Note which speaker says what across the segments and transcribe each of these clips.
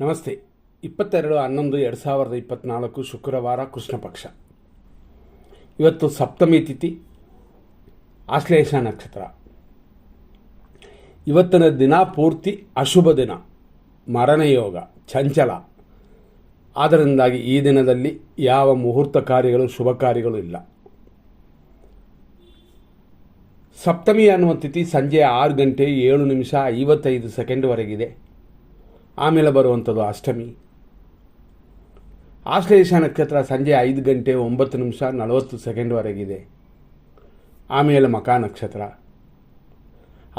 Speaker 1: ನಮಸ್ತೆ. 22/11/2024 ಶುಕ್ರವಾರ, ಕೃಷ್ಣ ಪಕ್ಷ. ಇವತ್ತು ಸಪ್ತಮಿ ತಿಥಿ, ಆಶ್ಲೇಷ ನಕ್ಷತ್ರ. ಇವತ್ತಿನ ದಿನ ಪೂರ್ತಿ ಅಶುಭ ದಿನ, ಮರಣಯೋಗ, ಚಂಚಲ. ಆದ್ದರಿಂದಾಗಿ ಈ ದಿನದಲ್ಲಿ ಯಾವ ಮುಹೂರ್ತ ಕಾರ್ಯಗಳು, ಶುಭ ಕಾರ್ಯಗಳು ಇಲ್ಲ. ಸಪ್ತಮಿ ಅನ್ನುವ ತಿಥಿ ಸಂಜೆ 6:07:55 ಆಮೇಲೆ ಬರುವಂಥದ್ದು ಅಷ್ಟಮಿ. ಆಶ್ಲೇಷ ನಕ್ಷತ್ರ ಸಂಜೆ 5:09:40 ಆಮೇಲೆ ಮಕ ನಕ್ಷತ್ರ.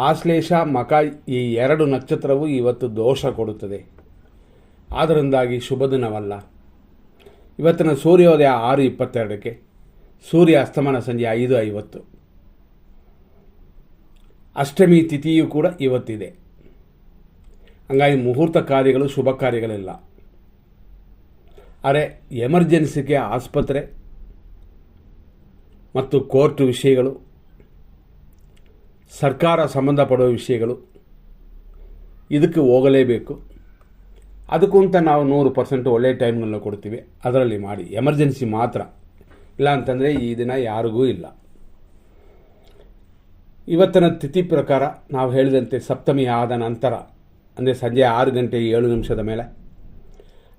Speaker 1: ಆಶ್ಲೇಷ, ಮಕ ಈ ಎರಡು ನಕ್ಷತ್ರವು ಇವತ್ತು ದೋಷ ಕೊಡುತ್ತದೆ. ಆದ್ದರಿಂದಾಗಿ ಶುಭ ದಿನವಲ್ಲ. ಇವತ್ತಿನ ಸೂರ್ಯೋದಯ 6:22, ಸೂರ್ಯ ಅಸ್ತಮಾನ ಸಂಜೆ 5:50. ಅಷ್ಟಮಿ ತಿಥಿಯೂ ಕೂಡ ಇವತ್ತಿದೆ. ಹಂಗಾಗಿ ಮುಹೂರ್ತ ಕಾರ್ಯಗಳು, ಶುಭ ಕಾರ್ಯಗಳಿಲ್ಲ. ಆದರೆ ಎಮರ್ಜೆನ್ಸಿಗೆ ಆಸ್ಪತ್ರೆ ಮತ್ತು ಕೋರ್ಟ್ ವಿಷಯಗಳು, ಸರ್ಕಾರ ಸಂಬಂಧಪಡುವ ವಿಷಯಗಳು, ಇದಕ್ಕೆ ಹೋಗಲೇಬೇಕು. ಅದಕ್ಕೂ ಅಂತ ನಾವು 100% ಒಳ್ಳೆಯ ಟೈಮ್ಗಳನ್ನ ಕೊಡ್ತೀವಿ. ಅದರಲ್ಲಿ ಮಾಡಿ, ಎಮರ್ಜೆನ್ಸಿ ಮಾತ್ರ. ಇಲ್ಲ ಅಂತಂದರೆ ಈ ದಿನ ಯಾರಿಗೂ ಇಲ್ಲ. ಇವತ್ತಿನ ತಿಥಿ ಪ್ರಕಾರ ನಾವು ಹೇಳಿದಂತೆ ಸಪ್ತಮಿ ಆದ ನಂತರ, ಅಂದರೆ ಸಂಜೆ 6:07 ಮೇಲೆ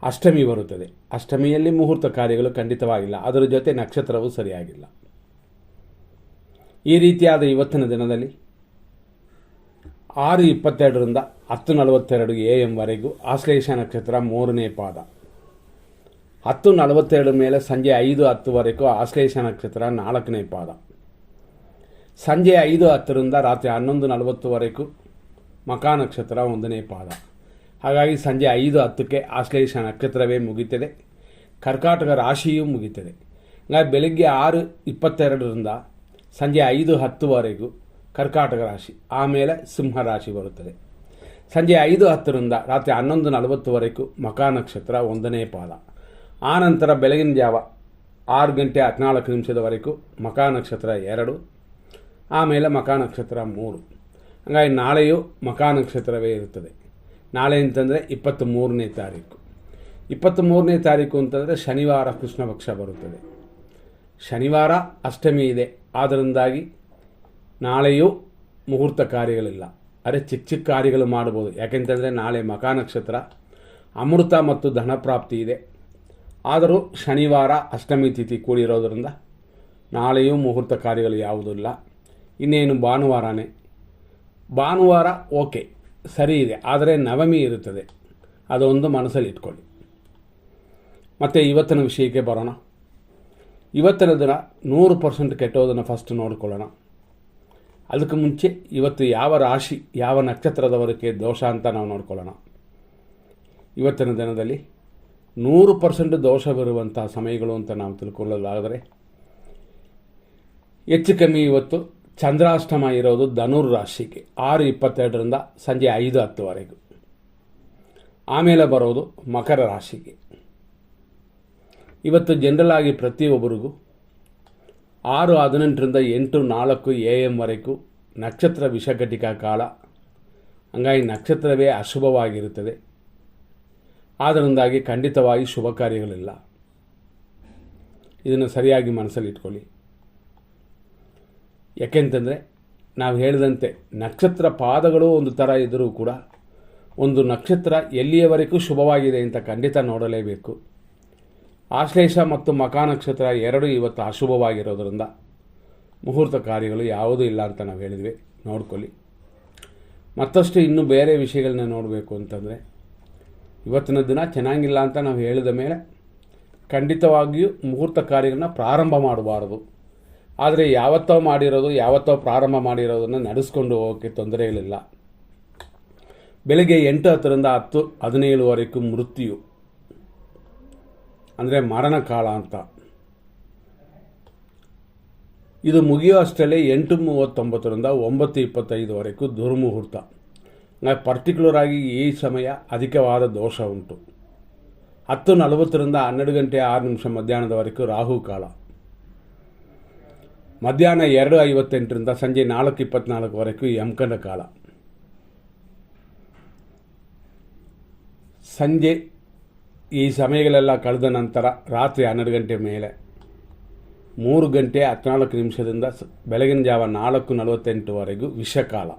Speaker 1: ಅಷ್ಟಮಿ ಬರುತ್ತದೆ. ಅಷ್ಟಮಿಯಲ್ಲಿ ಮುಹೂರ್ತ ಕಾರ್ಯಗಳು ಖಂಡಿತವಾಗಿಲ್ಲ. ಅದರ ಜೊತೆ ನಕ್ಷತ್ರವು ಸರಿಯಾಗಿಲ್ಲ. ಈ ರೀತಿಯಾದ ಇವತ್ತಿನ ದಿನದಲ್ಲಿ 6:22 10:42 AM ಆಶ್ಲೇಷ ನಕ್ಷತ್ರ 3ನೇ ಪಾದ. 10:42 ಮೇಲೆ ಸಂಜೆ 5:10 ಆಶ್ಲೇಷ ನಕ್ಷತ್ರ 4ನೇ ಪಾದ. ಸಂಜೆ 5:10 ರಾತ್ರಿ 11:40 ಮಕ ನಕ್ಷತ್ರ 1ನೇ ಪಾದ. ಹಾಗಾಗಿ ಸಂಜೆ 5:10 ಆಶ್ಲೇಷ ನಕ್ಷತ್ರವೇ ಮುಗಿತದೆ. ಕರ್ಕಾಟಕ ರಾಶಿಯೂ ಮುಗಿತದೆ. ಹಾಗಾಗಿ ಬೆಳಗ್ಗೆ 6:22 ಸಂಜೆ 5:10 ಕರ್ಕಾಟಕ ರಾಶಿ, ಆಮೇಲೆ ಸಿಂಹ ರಾಶಿ ಬರುತ್ತದೆ. ಸಂಜೆ 5:10 ರಾತ್ರಿ 11:40 ಮಕ ನಕ್ಷತ್ರ 1ನೇ ಪಾದ. ಆನಂತರ ಬೆಳಗಿನ ಜಾವ 6:14 ಮಕ ನಕ್ಷತ್ರ 2, ಆಮೇಲೆ ಮಕ ನಕ್ಷತ್ರ 3. ಹಾಗಾಗಿ ನಾಳೆಯೂ ಮಕ ನಕ್ಷತ್ರವೇ ಇರುತ್ತದೆ. ನಾಳೆ ಅಂತಂದರೆ 23ನೇ ತಾರೀಕು. 23ನೇ ತಾರೀಕು ಅಂತಂದರೆ ಶನಿವಾರ ಕೃಷ್ಣ ಪಕ್ಷ ಬರುತ್ತದೆ. ಶನಿವಾರ ಅಷ್ಟಮಿ ಇದೆ. ಆದ್ದರಿಂದಾಗಿ ನಾಳೆಯೂ ಮುಹೂರ್ತ ಕಾರ್ಯಗಳಿಲ್ಲ. ಅರೆ ಚಿಕ್ಕ ಚಿಕ್ಕ ಕಾರ್ಯಗಳು ಮಾಡ್ಬೋದು. ಯಾಕೆಂತಂದರೆ ನಾಳೆ ಮಕ ನಕ್ಷತ್ರ, ಅಮೃತ ಮತ್ತು ಧನಪ್ರಾಪ್ತಿ ಇದೆ. ಆದರೂ ಶನಿವಾರ ಅಷ್ಟಮಿ ತಿಥಿ ಕೂಡಿರೋದ್ರಿಂದ ನಾಳೆಯೂ ಮುಹೂರ್ತ ಕಾರ್ಯಗಳು ಯಾವುದೂ ಇಲ್ಲ. ಇನ್ನೇನು ಭಾನುವಾರನೇ. ಭಾನುವಾರ ಓಕೆ, ಸರಿ ಇದೆ. ಆದರೆ ನವಮಿ ಇರುತ್ತದೆ, ಅದೊಂದು ಮನಸ್ಸಲ್ಲಿ ಇಟ್ಕೊಳ್ಳಿ. ಮತ್ತು ಇವತ್ತಿನ ವಿಷಯಕ್ಕೆ ಬರೋಣ. ಇವತ್ತಿನ ದಿನ 100% ಕೆಟ್ಟೋದನ್ನು ಫಸ್ಟ್ ನೋಡಿಕೊಳ್ಳೋಣ. ಅದಕ್ಕೆ ಮುಂಚೆ ಇವತ್ತು ಯಾವ ರಾಶಿ, ಯಾವ ನಕ್ಷತ್ರದವರಿಗೆ ದೋಷ ಅಂತ ನಾವು ನೋಡ್ಕೊಳ್ಳೋಣ. ಇವತ್ತಿನ ದಿನದಲ್ಲಿ 100% ದೋಷವಿರುವಂಥ ಸಮಯಗಳು ಅಂತ ನಾವು ತಿಳ್ಕೊಳ್ಳೋದಾದರೆ, ಹೆಚ್ಚು ಕಮ್ಮಿ ಇವತ್ತು ಚಂದ್ರಾಷ್ಟಮ ಇರೋದು ಧನುರ್ ರಾಶಿಗೆ 6:22 ಸಂಜೆ 5:10. ಆಮೇಲೆ ಬರೋದು ಮಕರ ರಾಶಿಗೆ. ಇವತ್ತು ಜನರಲ್ ಆಗಿ ಪ್ರತಿಯೊಬ್ಬರಿಗೂ 6:18 8:04 AM ನಕ್ಷತ್ರ ವಿಷಘಟಿಕಾ ಕಾಲ. ಹಂಗಾಗಿ ನಕ್ಷತ್ರವೇ ಅಶುಭವಾಗಿರುತ್ತದೆ. ಆದ್ದರಿಂದಾಗಿ ಖಂಡಿತವಾಗಿ ಶುಭ ಕಾರ್ಯಗಳಿಲ್ಲ. ಇದನ್ನು ಸರಿಯಾಗಿ ಮನಸ್ಸಲ್ಲಿ ಇಟ್ಕೊಳ್ಳಿ. ಯಾಕೆಂತಂದರೆ ನಾವು ಹೇಳಿದಂತೆ ನಕ್ಷತ್ರ ಪಾದಗಳು ಒಂದು ಥರ ಇದ್ದರೂ ಕೂಡ ಒಂದು ನಕ್ಷತ್ರ ಎಲ್ಲಿಯವರೆಗೂ ಶುಭವಾಗಿದೆ ಅಂತ ಖಂಡಿತ ನೋಡಲೇಬೇಕು. ಆಶ್ಲೇಷ ಮತ್ತು ಮಕ ನಕ್ಷತ್ರ ಎರಡು ಇವತ್ತು ಅಶುಭವಾಗಿರೋದ್ರಿಂದ ಮುಹೂರ್ತ ಕಾರ್ಯಗಳು ಯಾವುದೂ ಇಲ್ಲ ಅಂತ ನಾವು ಹೇಳಿದ್ವಿ. ನೋಡ್ಕೊಳ್ಳಿ. ಮತ್ತಷ್ಟು ಇನ್ನೂ ಬೇರೆ ವಿಷಯಗಳನ್ನ ನೋಡಬೇಕು ಅಂತಂದರೆ, ಇವತ್ತಿನ ದಿನ ಚೆನ್ನಾಗಿಲ್ಲ ಅಂತ ನಾವು ಹೇಳಿದ ಮೇಲೆ ಖಂಡಿತವಾಗಿಯೂ ಮುಹೂರ್ತ ಕಾರ್ಯಗಳನ್ನ ಪ್ರಾರಂಭ ಮಾಡಬಾರದು. ಆದರೆ ಯಾವತ್ತೋ ಪ್ರಾರಂಭ ಮಾಡಿರೋದನ್ನು ನಡೆಸ್ಕೊಂಡು ಹೋಗೋಕ್ಕೆ ತೊಂದರೆಗಳಿಲ್ಲ. ಬೆಳಗ್ಗೆ 8:10 10:17 ಮೃತ್ಯು, ಅಂದರೆ ಮರಣ ಕಾಲ ಅಂತ. ಇದು ಮುಗಿಯುವಷ್ಟರಲ್ಲಿ 8:39 9:25 ದುರ್ಮುಹೂರ್ತ. ಪರ್ಟಿಕ್ಯುಲರ್ ಆಗಿ ಈ ಸಮಯ ಅಧಿಕವಾದ ದೋಷ ಉಂಟು. 10:40 12:06 ಮಧ್ಯಾಹ್ನದವರೆಗೂ ರಾಹು ಕಾಲ. ಮಧ್ಯಾಹ್ನ 2:58 ಸಂಜೆ 4:24 ಯಮಕಂಡ ಕಾಲ. ಸಂಜೆ ಈ ಸಮಯಗಳೆಲ್ಲ ಕಳೆದ ನಂತರ ರಾತ್ರಿ 12 ಗಂಟೆ ಮೇಲೆ 3 ಗಂಟೆ 14 ನಿಮಿಷದಿಂದ ಬೆಳಗಿನ ಜಾವ 4:48ವರೆಗೂ ವಿಷಕಾಲ.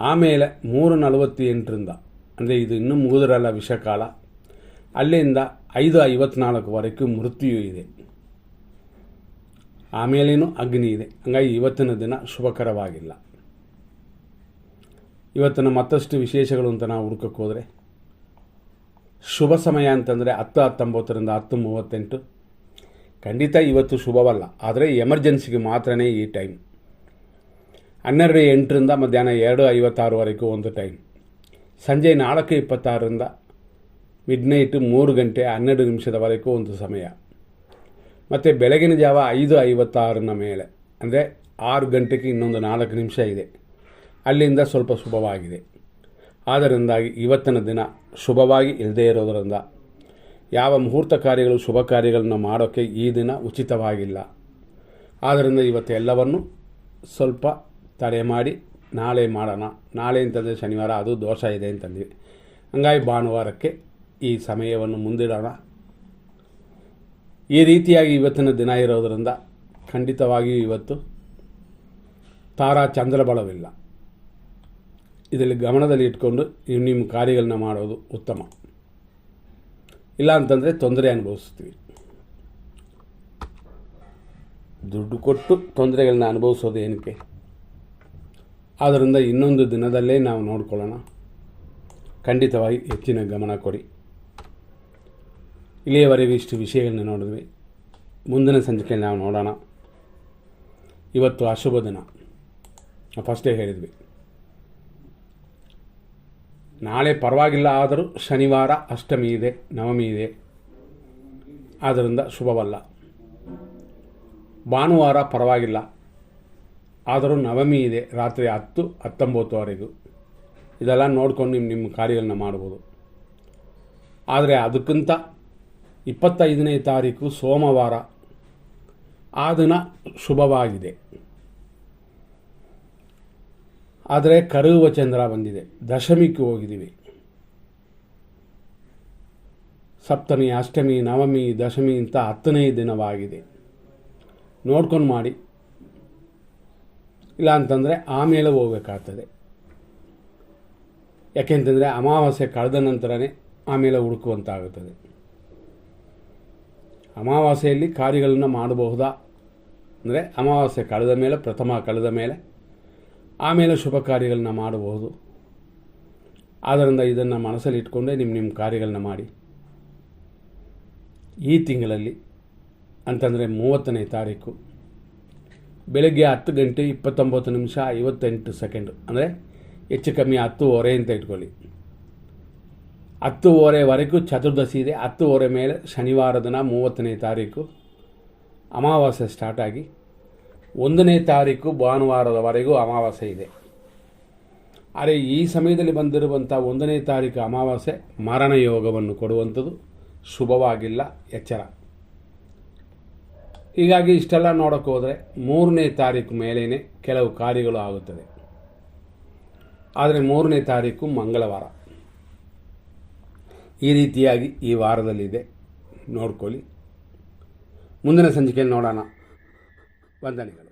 Speaker 1: ಆಮೇಲೆ 3:48ರಿಂದ ಅಂದರೆ ಇದು ಇನ್ನೂ ಮುಗಿದ್ರಲ್ಲ ವಿಷಕಾಲ, ಅಲ್ಲಿಂದ 5:54ವರೆಗೂ ಮೃತ್ಯು ಇದೆ. ಆಮೇಲೇನೂ ಅಗ್ನಿ ಇದೆ. ಹಂಗಾಗಿ ಇವತ್ತಿನ ದಿನ ಶುಭಕರವಾಗಿಲ್ಲ. ಇವತ್ತಿನ ಮತ್ತಷ್ಟು ವಿಶೇಷಗಳು ಅಂತ ನಾವು ಹುಡ್ಕಕ್ಕೆ ಹೋದರೆ, ಶುಭ ಸಮಯ ಅಂತಂದರೆ 10:19ರಿಂದ 10:38. ಖಂಡಿತ ಇವತ್ತು ಶುಭವಲ್ಲ, ಆದರೆ ಎಮರ್ಜೆನ್ಸಿಗೆ ಮಾತ್ರನೇ ಈ ಟೈಮ್. 12:08ರಿಂದ ಮಧ್ಯಾಹ್ನ 2:56ವರೆಗೂ ಒಂದು ಟೈಮ್. ಸಂಜೆ 4:26ರಿಂದ ಮಿಡ್ನೈಟು 3 ಗಂಟೆ 12 ನಿಮಿಷದವರೆಗೂ ಒಂದು ಸಮಯ. ಮತ್ತು ಬೆಳಗಿನ ಜಾವ 5:56ನ ಮೇಲೆ ಅಂದರೆ 6 ಗಂಟೆಗೆ ಇನ್ನೊಂದು 4 ನಿಮಿಷ ಇದೆ. ಅಲ್ಲಿಂದ ಸ್ವಲ್ಪ ಶುಭವಾಗಿದೆ. ಆದ್ದರಿಂದಾಗಿ ಇವತ್ತಿನ ದಿನ ಶುಭವಾಗಿ ಇಲ್ಲದೇ ಇರೋದರಿಂದ ಯಾವ ಮುಹೂರ್ತ ಕಾರ್ಯಗಳು ಶುಭ ಕಾರ್ಯಗಳನ್ನು ಮಾಡೋಕ್ಕೆ ಈ ದಿನ ಉಚಿತವಾಗಿಲ್ಲ. ಆದ್ದರಿಂದ ಇವತ್ತು ಎಲ್ಲವನ್ನು ಸ್ವಲ್ಪ ತಡೆ ಮಾಡಿ ನಾಳೆ ಮಾಡೋಣ. ನಾಳೆ ಅಂತಂದರೆ ಶನಿವಾರ, ಅದು ದೋಷ ಇದೆ ಅಂತಂದ್ವಿ. ಹಂಗಾಗಿ ಭಾನುವಾರಕ್ಕೆ ಈ ಸಮಯವನ್ನು ಮುಂದಿಡೋಣ. ಈ ರೀತಿಯಾಗಿ ಇವತ್ತಿನ ದಿನ ಇರೋದರಿಂದ ಖಂಡಿತವಾಗಿಯೂ ಇವತ್ತು ತಾರಾ ಚಂದ್ರಬಲವಿಲ್ಲ. ಇದರಲ್ಲಿ ಗಮನದಲ್ಲಿ ಇಟ್ಕೊಂಡು ನಿಮ್ಮ ಕಾರ್ಯಗಳನ್ನ ಮಾಡೋದು ಉತ್ತಮ. ಇಲ್ಲ ಅಂತಂದರೆ ತೊಂದರೆ ಅನುಭವಿಸ್ತೀವಿ. ದುಡ್ಡು ಕೊಟ್ಟು ತೊಂದರೆಗಳನ್ನ ಅನುಭವಿಸೋದು ಏನಕ್ಕೆ? ಆದ್ದರಿಂದ ಇನ್ನೊಂದು ದಿನದಲ್ಲೇ ನಾವು ನೋಡ್ಕೊಳ್ಳೋಣ. ಖಂಡಿತವಾಗಿ ಹೆಚ್ಚಿನ ಗಮನ ಕೊಡಿ. ಇಲ್ಲಿಯವರೆಗೂ ಇಷ್ಟು ವಿಷಯಗಳನ್ನ ನೋಡಿದ್ವಿ. ಮುಂದಿನ ಸಂಚಿಕೆಯಲ್ಲಿ ನಾವು ನೋಡೋಣ. ಇವತ್ತು ಅಶುಭ ದಿನ, ಫಸ್ಟೇ ಹೇಳಿದ್ವಿ. ನಾಳೆ ಪರವಾಗಿಲ್ಲ, ಆದರೂ ಶನಿವಾರ ಅಷ್ಟಮಿ ಇದೆ, ನವಮಿ ಇದೆ, ಆದ್ದರಿಂದ ಶುಭವಲ್ಲ. ಭಾನುವಾರ ಪರವಾಗಿಲ್ಲ, ಆದರೂ ನವಮಿ ಇದೆ, ರಾತ್ರಿ 10-19ವರೆಗೂ. ಇದೆಲ್ಲ ನೋಡ್ಕೊಂಡು ನಿಮ್ಮ ಕಾರ್ಯಗಳನ್ನ ಮಾಡ್ಬೋದು. ಆದರೆ ಅದಕ್ಕಿಂತ 25ನೇ ತಾರೀಕು ಸೋಮವಾರ, ಆ ದಿನ ಶುಭವಾಗಿದೆ. ಆದರೆ ಕರುವ ಚಂದ್ರ ಬಂದಿದೆ, ದಶಮಿಗೆ ಹೋಗಿದ್ದೀವಿ. ಸಪ್ತಮಿ, ಅಷ್ಟಮಿ, ನವಮಿ, ದಶಮಿ ಅಂತ 10ನೇ ದಿನವಾಗಿದೆ. ನೋಡ್ಕೊಂಡು ಮಾಡಿ. ಇಲ್ಲ ಅಂತಂದರೆ ಆಮೇಲೆ ಹೋಗ್ಬೇಕಾಗ್ತದೆ. ಯಾಕೆಂತಂದರೆ ಅಮಾವಾಸ್ಯೆ ಕಳೆದ ನಂತರನೇ ಆಮೇಲೆ ಹುಡುಕುವಂತಾಗುತ್ತದೆ. ಅಮಾವಾಸ್ಯೆಯಲ್ಲಿ ಕಾರ್ಯಗಳನ್ನು ಮಾಡಬಹುದಾ ಅಂದರೆ ಅಮಾವಾಸ್ಯೆ ಕಳೆದ ಮೇಲೆ, ಪ್ರಥಮ ಕಳೆದ ಮೇಲೆ ಆಮೇಲೆ ಶುಭ ಕಾರ್ಯಗಳನ್ನ ಮಾಡಬಹುದು. ಆದ್ದರಿಂದ ಇದನ್ನು ಮನಸ್ಸಲ್ಲಿ ಇಟ್ಕೊಂಡೇ ನಿಮ್ಮ ಕಾರ್ಯಗಳನ್ನ ಮಾಡಿ. ಈ ತಿಂಗಳಲ್ಲಿ ಅಂತಂದರೆ 30ನೇ ತಾರೀಕು ಬೆಳಗ್ಗೆ 10 ಗಂಟೆ 29 ನಿಮಿಷ 58 ಸೆಕೆಂಡು, ಅಂದರೆ ಹೆಚ್ಚು ಕಮ್ಮಿ 10:15 ಅಂತ ಇಟ್ಕೊಳ್ಳಿ. 10:15ವರೆಗೂ ಚತುರ್ದಶಿ ಇದೆ. 10:15 ಮೇಲೆ ಶನಿವಾರ ದಿನ 30ನೇ ತಾರೀಕು ಅಮಾವಾಸ್ಯೆ ಸ್ಟಾರ್ಟ್ ಆಗಿ 1ನೇ ತಾರೀಕು ಭಾನುವಾರದವರೆಗೂ ಅಮಾವಾಸ್ಯೆ ಇದೆ. ಆದರೆ ಈ ಸಮಯದಲ್ಲಿ ಬಂದಿರುವಂಥ 1ನೇ ತಾರೀಕು ಅಮಾವಾಸ್ಯೆ ಮರಣ ಯೋಗವನ್ನು ಕೊಡುವಂಥದ್ದು, ಶುಭವಾಗಿಲ್ಲ, ಎಚ್ಚರ. ಹೀಗಾಗಿ ಇಷ್ಟೆಲ್ಲ ನೋಡೋಕ್ಕೆ ಹೋದರೆ 3ನೇ ತಾರೀಕು ಮೇಲೇ ಕೆಲವು ಕಾರ್ಯಗಳು ಆಗುತ್ತದೆ. ಆದರೆ 3ನೇ ತಾರೀಕು ಮಂಗಳವಾರ. ಈ ರೀತಿಯಾಗಿ ಈ ವಾರದಲ್ಲಿದೆ, ನೋಡ್ಕೊಳ್ಳಿ. ಮುಂದಿನ ಸಂಚಿಕೆಯಲ್ಲಿ ನೋಡೋಣ. ವಂದನೆಗಳು.